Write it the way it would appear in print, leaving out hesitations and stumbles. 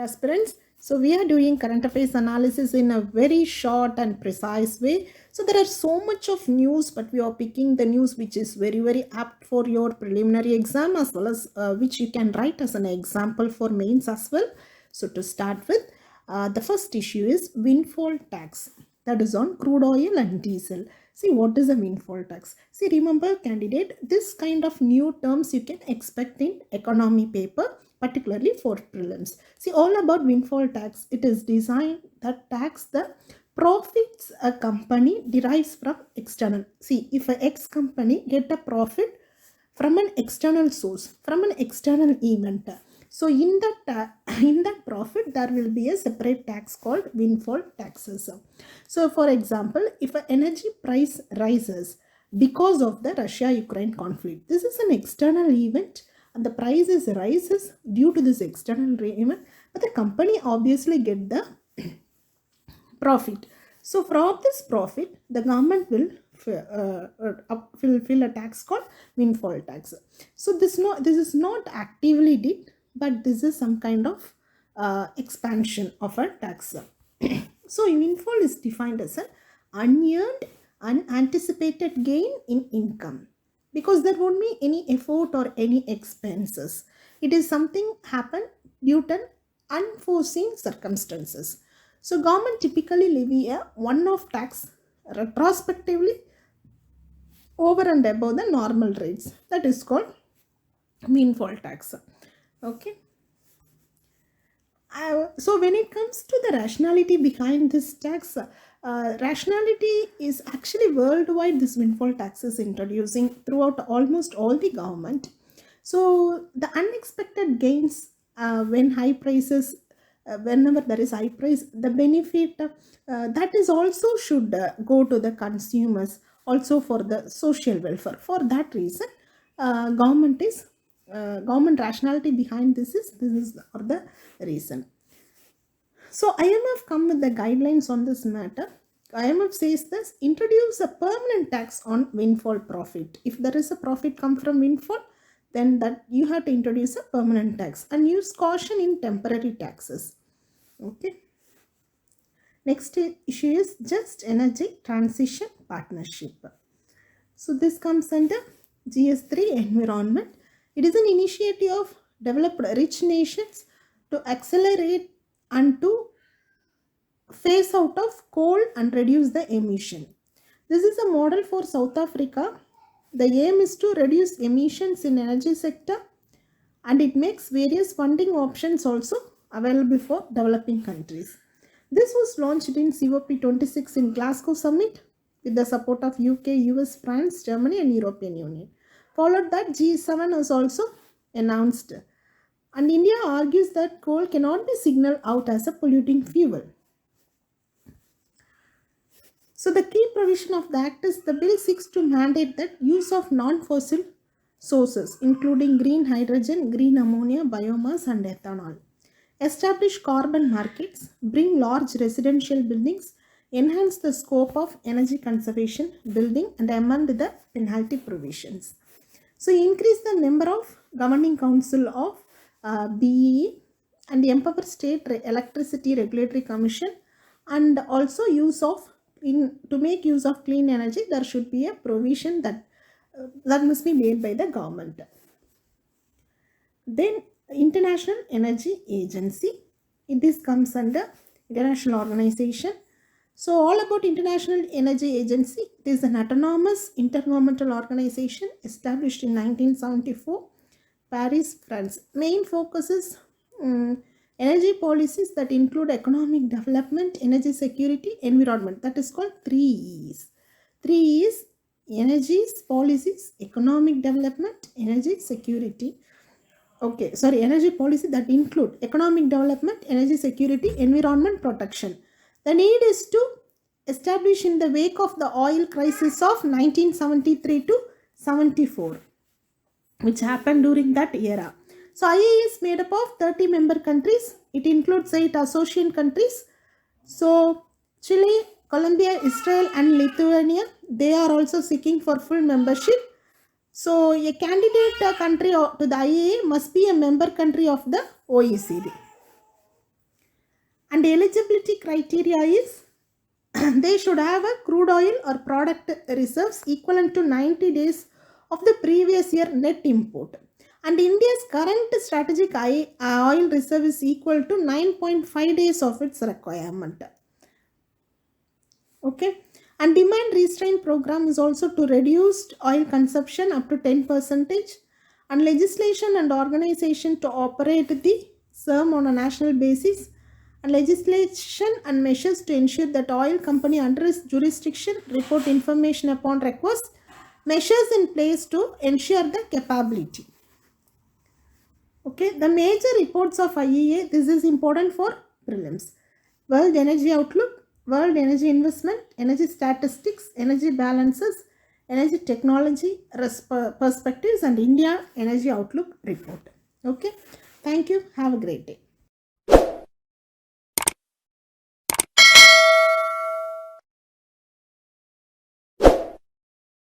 aspirants. So we are doing current affairs analysis in a very short and precise way. So there are so much of news, but we are picking the news which is very apt for your preliminary exam, as well as which you can write as an example for mains as well. So to start with, the first issue is windfall tax, that is on crude oil and diesel. See, what is a windfall tax? See, remember, candidate, this kind of new terms you can expect in economy paper, particularly for prelims. See, all about windfall tax. It is designed that tax the profits a company derives from external. See, if a X company get a profit from an external source, from an external event, so in that profit there will be a separate tax called windfall taxes. So for example, if an energy price rises because of the Russia-Ukraine conflict, this is an external event and the price rises due to this external event, but the company obviously get the profit. So from this profit, the government will fill a tax called windfall tax. So this is not actively did, but this is some kind of expansion of a tax. So windfall is defined as an unearned, unanticipated gain in income, because there won't be any effort or any expenses. It is something happen due to unforeseen circumstances. So government typically levy a one-off tax retrospectively over and above the normal rates. That is called windfall tax. Okay. So when it comes to the rationality behind this tax, rationality is actually worldwide. This windfall tax is introducing throughout almost all the government. So the unexpected gains when high prices, whenever there is high price, the benefit that is also should go to the consumers, also for the social welfare. For that reason, government rationality behind this is for the reason. So IMF come with the guidelines on this matter. IMF says this: introduce a permanent tax on windfall profit. If there is a profit come from windfall, then that you have to introduce a permanent tax, and use caution in temporary taxes. Okay. Next issue is Just Energy Transition Partnership. So this comes under GS3 Environment. It is an initiative of developed rich nations to accelerate and to phase out of coal and reduce the emission. This is a model for South Africa. The aim is to reduce emissions in energy sector, and it makes various funding options also available for developing countries. This was launched in COP26 in Glasgow Summit with the support of UK, US, France, Germany and European Union. Followed that, G7 was also announced. And India argues that coal cannot be signaled out as a polluting fuel. So the key provision of the Act is the bill seeks to mandate that use of non-fossil sources, including green hydrogen, green ammonia, biomass and ethanol. Establish carbon markets, bring large residential buildings, enhance the scope of energy conservation building and amend the penalty provisions. So increase the number of governing council of BEE and empower state electricity regulatory commission, and also to make use of clean energy, there should be a provision that must be made by the government. Then International Energy Agency. This comes under international organization. So all about International Energy Agency. It is an autonomous intergovernmental organization established in 1974, Paris, France. Main focus is energy policies that include economic development, energy security, environment. That is called 3 E's. 3 E's: energies, policies, economic development, energy security. Energy policy that include economic development, energy security, environment protection. The need is to establish in the wake of the oil crisis of 1973 to 74, which happened during that era. So IAS is made up of 30 member countries. It includes 8 associate countries. So Chile, Colombia, Israel and Lithuania, they are also seeking for full membership. So a candidate country to the IAA must be a member country of the OECD. And eligibility criteria is they should have a crude oil or product reserves equivalent to 90 days of the previous year net import. And India's current strategic oil reserve is equal to 9.5 days of its requirement. Okay. And demand restraint program is also to reduce oil consumption up to 10%, and legislation and organization to operate the SERM on a national basis, and legislation and measures to ensure that oil company under its jurisdiction report information upon request, measures in place to ensure the capability. Okay, the major reports of IEA, this is important for prelims: World Energy Outlook, World Energy Investment, Energy Statistics, Energy Balances, Energy Technology Perspectives, and India Energy Outlook Report. Okay, thank you. Have a great day.